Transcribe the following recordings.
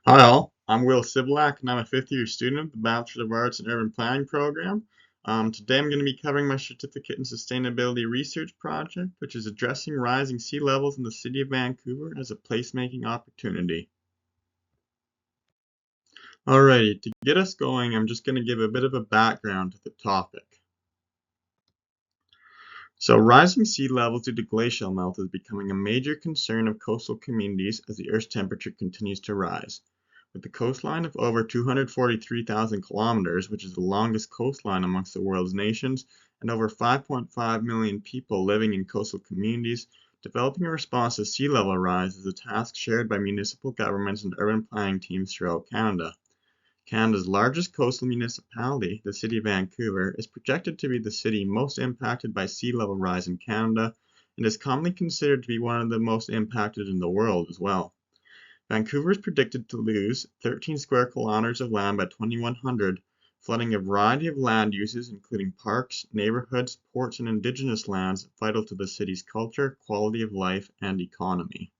Hi all, I'm Cebuliak and I'm a fifth year student of the Bachelor of Arts in Urban Planning program. Today I'm going to be covering my certificate in sustainability research project, which is addressing rising sea levels in the city of Vancouver as a placemaking opportunity. Alrighty, to get us going, I'm just going to give a bit of a background to the topic. So rising sea levels due to glacial melt is becoming a major concern of coastal communities as the Earth's temperature continues to rise. With a coastline of over 243,000 kilometers, which is the longest coastline amongst the world's nations, and over 5.5 million people living in coastal communities, developing a response to sea level rise is a task shared by municipal governments and urban planning teams throughout Canada. Canada's largest coastal municipality, the City of Vancouver, is projected to be the city most impacted by sea level rise in Canada and is commonly considered to be one of the most impacted in the world as well. Vancouver is predicted to lose 13 square kilometers of land by 2100, flooding a variety of land uses including parks, neighborhoods, ports, and indigenous lands vital to the city's culture, quality of life, and economy.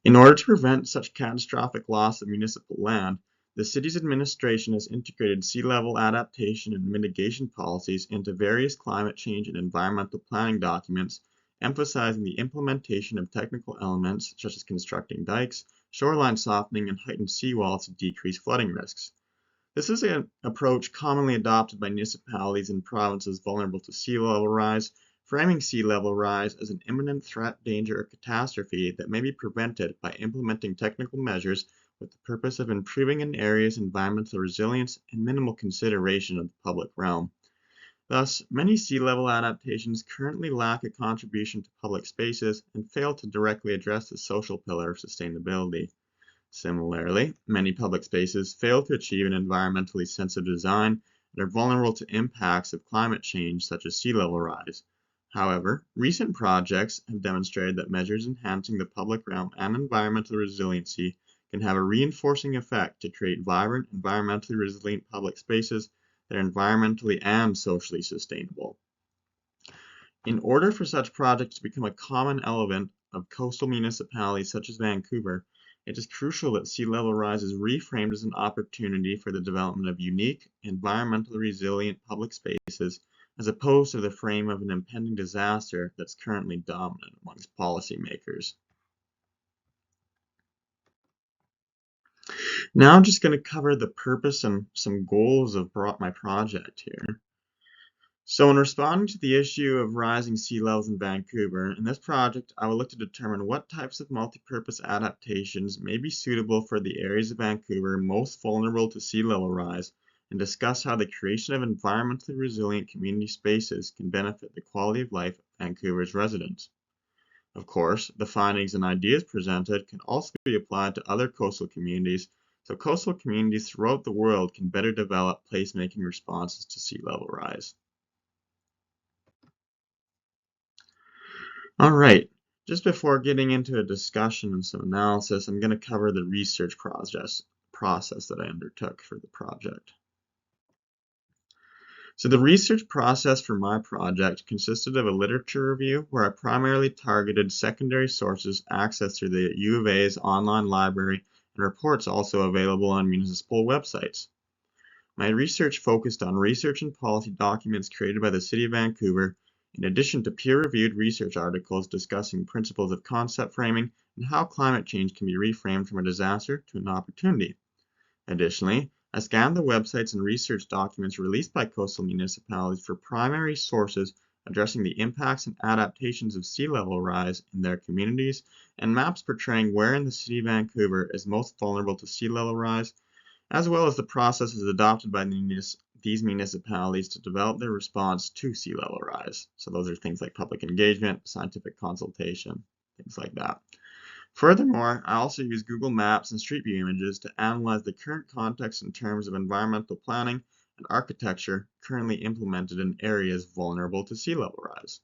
In order to prevent such catastrophic loss of municipal land, the city's administration has integrated sea level adaptation and mitigation policies into various climate change and environmental planning documents, emphasizing the implementation of technical elements such as constructing dikes, shoreline softening, and heightened seawalls to decrease flooding risks. This is an approach commonly adopted by municipalities and provinces vulnerable to sea level rise, framing sea level rise as an imminent threat, danger, or catastrophe that may be prevented by implementing technical measures with the purpose of improving an area's environmental resilience and minimal consideration of the public realm. Thus, many sea level adaptations currently lack a contribution to public spaces and fail to directly address the social pillar of sustainability. Similarly, many public spaces fail to achieve an environmentally sensitive design and are vulnerable to impacts of climate change such as sea level rise. However, recent projects have demonstrated that measures enhancing the public realm and environmental resiliency can have a reinforcing effect to create vibrant, environmentally resilient public spaces that are environmentally and socially sustainable. In order for such projects to become a common element of coastal municipalities such as Vancouver, it is crucial that sea level rise is reframed as an opportunity for the development of unique, environmentally resilient public spaces, as opposed to the frame of an impending disaster that's currently dominant amongst policymakers. Now I'm just going to cover the purpose and some goals of my project here. So in responding to the issue of rising sea levels in Vancouver, in this project I will look to determine what types of multi-purpose adaptations may be suitable for the areas of Vancouver most vulnerable to sea level rise, and discuss how the creation of environmentally resilient community spaces can benefit the quality of life of Vancouver's residents. Of course, the findings and ideas presented can also be applied to other coastal communities, so coastal communities throughout the world can better develop placemaking responses to sea level rise. All right, just before getting into a discussion and some analysis, I'm going to cover the research process that I undertook for the project. So the research process for my project consisted of a literature review where I primarily targeted secondary sources accessed through the U of A's online library and reports also available on municipal websites. My research focused on research and policy documents created by the City of Vancouver, in addition to peer-reviewed research articles discussing principles of concept framing and how climate change can be reframed from a disaster to an opportunity. Additionally, I scanned the websites and research documents released by coastal municipalities for primary sources addressing the impacts and adaptations of sea level rise in their communities, and maps portraying where in the City of Vancouver is most vulnerable to sea level rise, as well as the processes adopted by these municipalities to develop their response to sea level rise. So those are things like public engagement, scientific consultation, things like that. Furthermore, I also use Google Maps and Street View images to analyze the current context in terms of environmental planning and architecture currently implemented in areas vulnerable to sea level rise.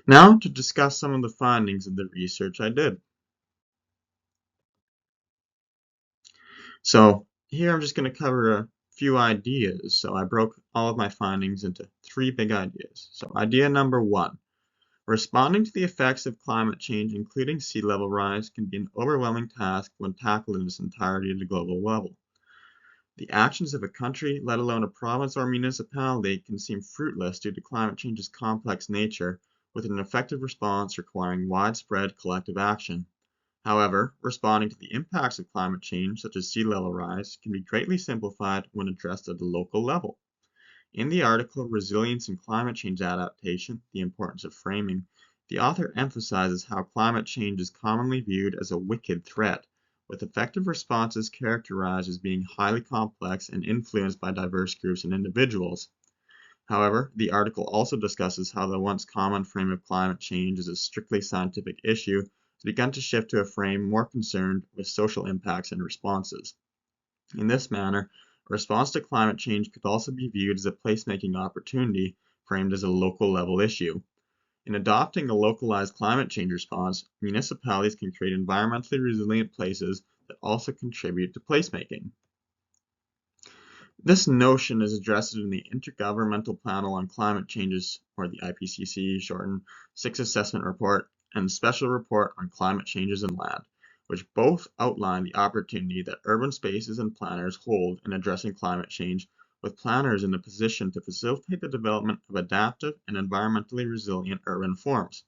Now to discuss some of the findings of the research I did. So here I'm just going to cover a few ideas. So I broke all of my findings into 3 big ideas. So idea number 1. Responding to the effects of climate change, including sea level rise, can be an overwhelming task when tackled in its entirety at a global level. The actions of a country, let alone a province or municipality, can seem fruitless due to climate change's complex nature, with an effective response requiring widespread collective action. However, responding to the impacts of climate change, such as sea level rise, can be greatly simplified when addressed at a local level. In the article Resilience and Climate Change Adaptation, the Importance of Framing, the author emphasizes how climate change is commonly viewed as a wicked threat, with effective responses characterized as being highly complex and influenced by diverse groups and individuals. However, the article also discusses how the once common frame of climate change as a strictly scientific issue has begun to shift to a frame more concerned with social impacts and responses. In this manner, a response to climate change could also be viewed as a placemaking opportunity framed as a local level issue. In adopting a localized climate change response, municipalities can create environmentally resilient places that also contribute to placemaking. This notion is addressed in the Intergovernmental Panel on Climate Changes, or the IPCC shortened, 6th Assessment Report and Special Report on Climate Changes and Land, which both outline the opportunity that urban spaces and planners hold in addressing climate change, with planners in a position to facilitate the development of adaptive and environmentally resilient urban forms.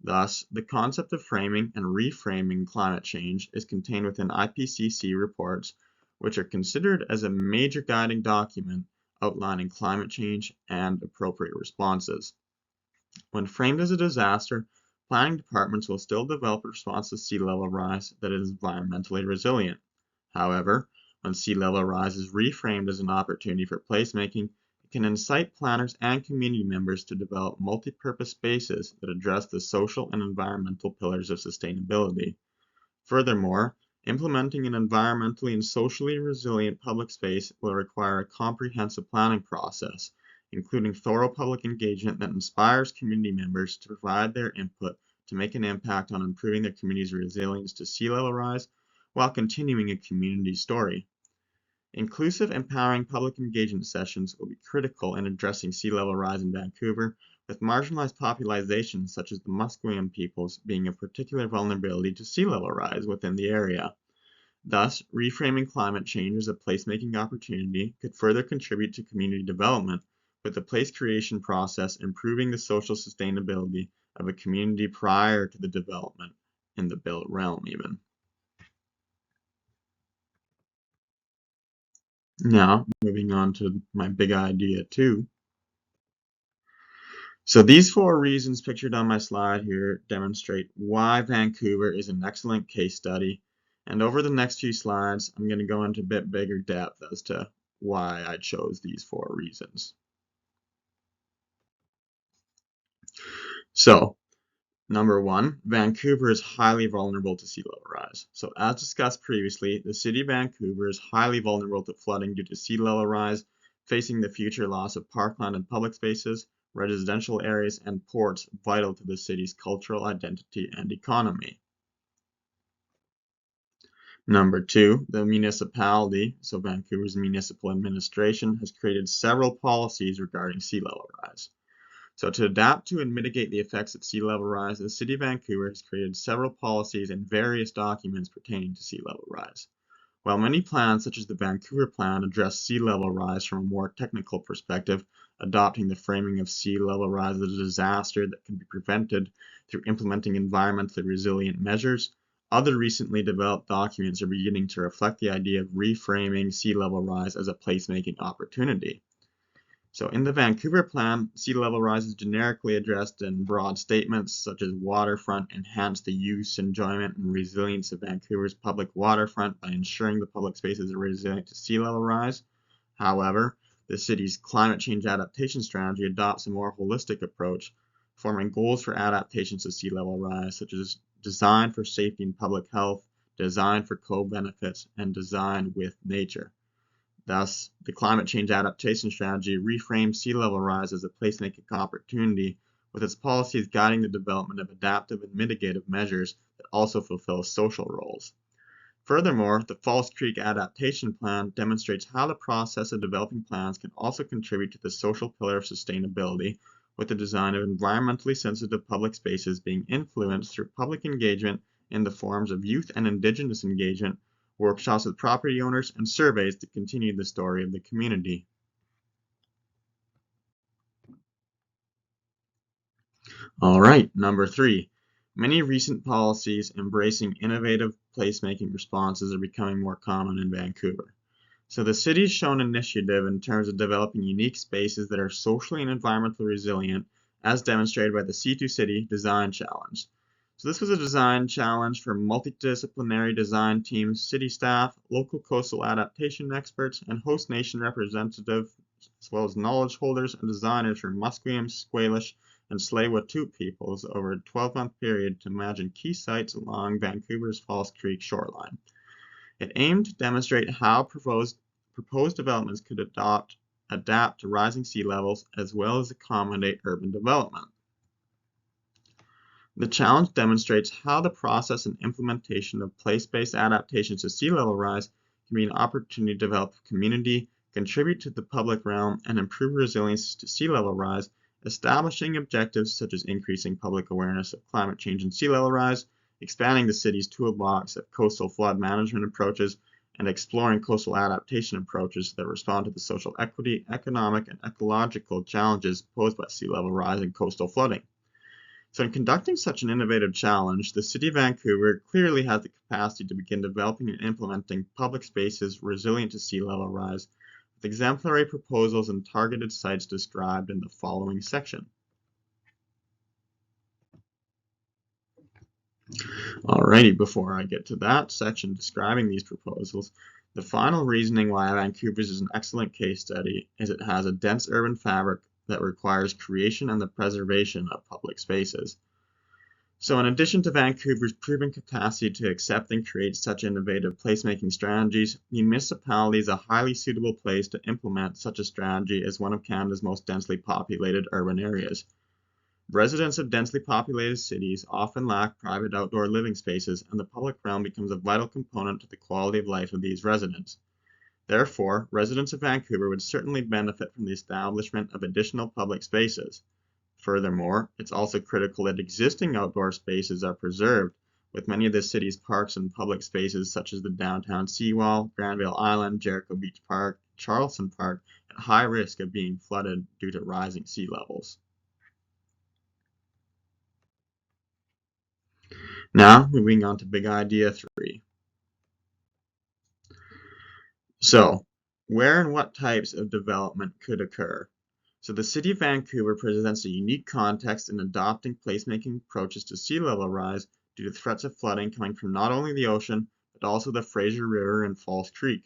Thus, the concept of framing and reframing climate change is contained within IPCC reports, which are considered as a major guiding document outlining climate change and appropriate responses. When framed as a disaster, planning departments will still develop a response to sea level rise that is environmentally resilient. However, when sea level rise is reframed as an opportunity for placemaking, it can incite planners and community members to develop multi-purpose spaces that address the social and environmental pillars of sustainability. Furthermore, implementing an environmentally and socially resilient public space will require a comprehensive planning process, including thorough public engagement that inspires community members to provide their input to make an impact on improving their community's resilience to sea level rise while continuing a community story. Inclusive, empowering public engagement sessions will be critical in addressing sea level rise in Vancouver, with marginalized populations such as the Musqueam peoples being of particular vulnerability to sea level rise within the area. Thus, reframing climate change as a placemaking opportunity could further contribute to community development, with the place creation process improving the social sustainability of a community prior to the development in the built realm even. Now, moving on to my big idea 2. So these 4 reasons pictured on my slide here demonstrate why Vancouver is an excellent case study. And over the next few slides, I'm going to go into a bit bigger depth as to why I chose these 4 reasons. So, number 1, Vancouver is highly vulnerable to sea level rise. So as discussed previously, the city of Vancouver is highly vulnerable to flooding due to sea level rise, facing the future loss of parkland and public spaces, residential areas, and ports vital to the city's cultural identity and economy. Number 2, the municipality, so Vancouver's municipal administration, has created several policies regarding sea level rise. So to adapt to and mitigate the effects of sea level rise, the City of Vancouver has created several policies and various documents pertaining to sea level rise. While many plans, such as the Vancouver Plan, address sea level rise from a more technical perspective, adopting the framing of sea level rise as a disaster that can be prevented through implementing environmentally resilient measures, other recently developed documents are beginning to reflect the idea of reframing sea level rise as a placemaking opportunity. So in the Vancouver Plan, sea level rise is generically addressed in broad statements such as waterfront enhance the use, enjoyment, and resilience of Vancouver's public waterfront by ensuring the public spaces are resilient to sea level rise. However, the city's climate change adaptation strategy adopts a more holistic approach, forming goals for adaptations to sea level rise, such as design for safety and public health, design for co-benefits, and design with nature. Thus, the climate change adaptation strategy reframes sea level rise as a placemaking opportunity, with its policies guiding the development of adaptive and mitigative measures that also fulfill social roles. Furthermore, the False Creek Adaptation Plan demonstrates how the process of developing plans can also contribute to the social pillar of sustainability, with the design of environmentally sensitive public spaces being influenced through public engagement in the forms of youth and Indigenous engagement, workshops with property owners, and surveys to continue the story of the community. All right, number 3. Many recent policies embracing innovative placemaking responses are becoming more common in Vancouver. So the city's shown initiative in terms of developing unique spaces that are socially and environmentally resilient, as demonstrated by the C2 City Design Challenge. So this was a design challenge for multidisciplinary design teams, city staff, local coastal adaptation experts, and host nation representatives, as well as knowledge holders and designers from Musqueam, Squamish, and Tsleil-Waututh peoples over a 12-month period to imagine key sites along Vancouver's False Creek shoreline. It aimed to demonstrate how proposed developments could adapt to rising sea levels as well as accommodate urban development. The challenge demonstrates how the process and implementation of place-based adaptations to sea level rise can be an opportunity to develop community, contribute to the public realm, and improve resilience to sea level rise, establishing objectives such as increasing public awareness of climate change and sea level rise, expanding the city's toolbox of coastal flood management approaches, and exploring coastal adaptation approaches that respond to the social equity, economic, and ecological challenges posed by sea level rise and coastal flooding. So in conducting such an innovative challenge, the City of Vancouver clearly has the capacity to begin developing and implementing public spaces resilient to sea level rise, with exemplary proposals and targeted sites described in the following section. Alrighty, before I get to that section describing these proposals, the final reasoning why Vancouver's is an excellent case study is it has a dense urban fabric that requires creation and the preservation of public spaces. So in addition to Vancouver's proven capacity to accept and create such innovative placemaking strategies, the municipality is a highly suitable place to implement such a strategy as one of Canada's most densely populated urban areas. Residents of densely populated cities often lack private outdoor living spaces, and the public realm becomes a vital component to the quality of life of these residents. Therefore, residents of Vancouver would certainly benefit from the establishment of additional public spaces. Furthermore, it's also critical that existing outdoor spaces are preserved, with many of the city's parks and public spaces such as the downtown seawall, Granville Island, Jericho Beach Park, Charleston Park, at high risk of being flooded due to rising sea levels. Now, moving on to big idea 3. So, where and what types of development could occur? So the City of Vancouver presents a unique context in adopting placemaking approaches to sea level rise due to threats of flooding coming from not only the ocean, but also the Fraser River and False Creek.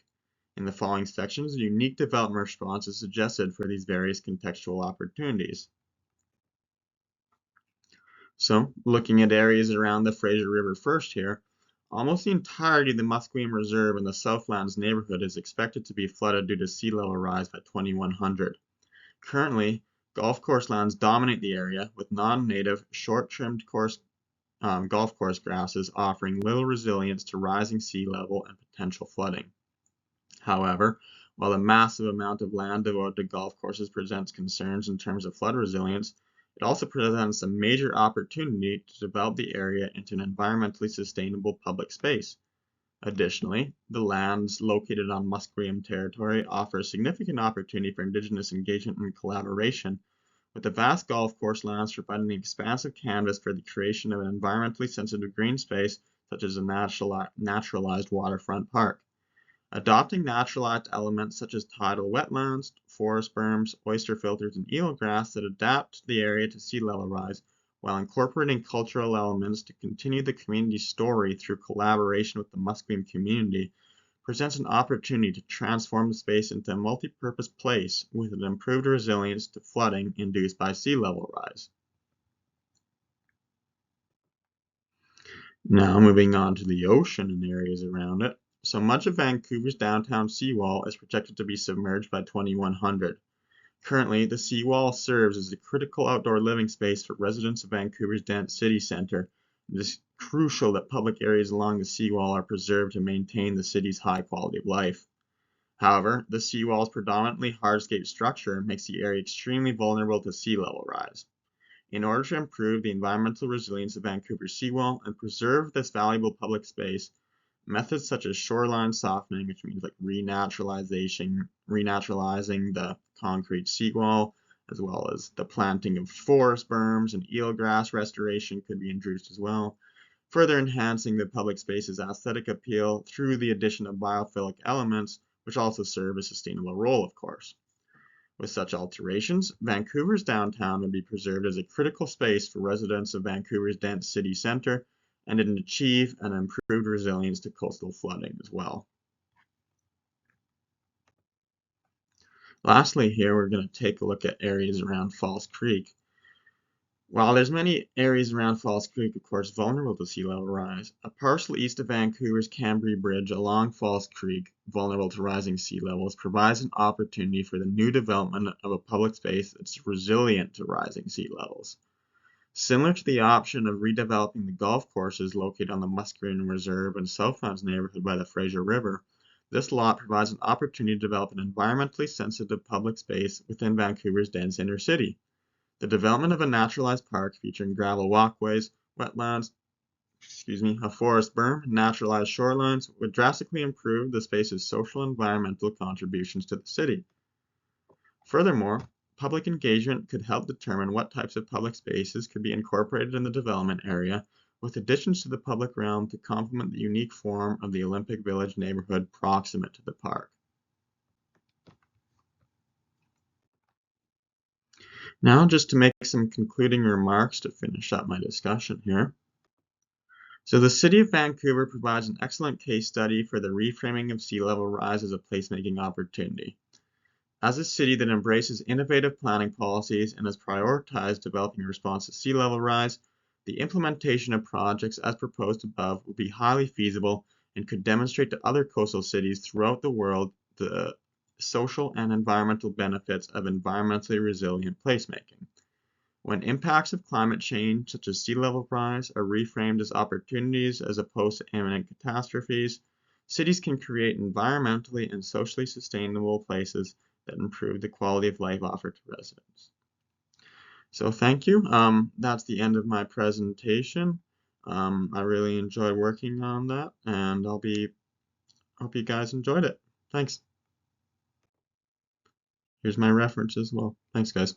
In the following sections, a unique development response is suggested for these various contextual opportunities. So, looking at areas around the Fraser River first here, almost the entirety of the Musqueam Reserve in the Southlands neighborhood is expected to be flooded due to sea level rise by 2100. Currently, golf course lands dominate the area, with non-native, short-trimmed golf course grasses offering little resilience to rising sea level and potential flooding. However, while a massive amount of land devoted to golf courses presents concerns in terms of flood resilience, it also presents a major opportunity to develop the area into an environmentally sustainable public space. Additionally, the lands located on Musqueam territory offer a significant opportunity for Indigenous engagement and collaboration, with the vast golf course lands providing an expansive canvas for the creation of an environmentally sensitive green space such as a naturalized waterfront park. Adopting naturalized elements such as tidal wetlands, forest berms, oyster filters, and eelgrass that adapt the area to sea level rise, while incorporating cultural elements to continue the community's story through collaboration with the Musqueam community, presents an opportunity to transform the space into a multi-purpose place with an improved resilience to flooding induced by sea level rise. Now moving on to the ocean and areas around it. So much of Vancouver's downtown seawall is projected to be submerged by 2100. Currently, the seawall serves as a critical outdoor living space for residents of Vancouver's dense city centre, It is crucial that public areas along the seawall are preserved to maintain the city's high quality of life. However, the seawall's predominantly hardscape structure makes the area extremely vulnerable to sea level rise. In order to improve the environmental resilience of Vancouver's seawall and preserve this valuable public space, methods such as shoreline softening, which means like renaturalizing the concrete seawall, as well as the planting of forest berms and eelgrass restoration could be introduced as well, further enhancing the public space's aesthetic appeal through the addition of biophilic elements, which also serve a sustainable role, of course. With such alterations, Vancouver's downtown would be preserved as a critical space for residents of Vancouver's dense city centre, and it achieve an improved resilience to coastal flooding as well. Lastly, here we're going to take a look at areas around Falls Creek. While there's many areas around Falls Creek, of course, vulnerable to sea level rise, a parcel east of Vancouver's Cambry Bridge along Falls Creek, vulnerable to rising sea levels, provides an opportunity for the new development of a public space that's resilient to rising sea levels. Similar to the option of redeveloping the golf courses located on the Muscarine Reserve and Southlands neighborhood by the Fraser River, this lot provides an opportunity to develop an environmentally sensitive public space within Vancouver's dense inner city. The development of a naturalized park featuring gravel walkways, wetlands, a forest berm, and naturalized shorelines would drastically improve the space's social and environmental contributions to the city. Furthermore, public engagement could help determine what types of public spaces could be incorporated in the development area, with additions to the public realm to complement the unique form of the Olympic Village neighborhood proximate to the park. Now, just to make some concluding remarks to finish up my discussion here. So the City of Vancouver provides an excellent case study for the reframing of sea level rise as a placemaking opportunity. As a city that embraces innovative planning policies and has prioritized developing a response to sea level rise, the implementation of projects as proposed above would be highly feasible and could demonstrate to other coastal cities throughout the world the social and environmental benefits of environmentally resilient placemaking. When impacts of climate change, such as sea level rise, are reframed as opportunities as opposed to imminent catastrophes, cities can create environmentally and socially sustainable places that improve the quality of life offered to residents. So thank you. That's the end of my presentation. I really enjoyed working on that, and hope you guys enjoyed it. Thanks. Here's my reference as well. Thanks, guys.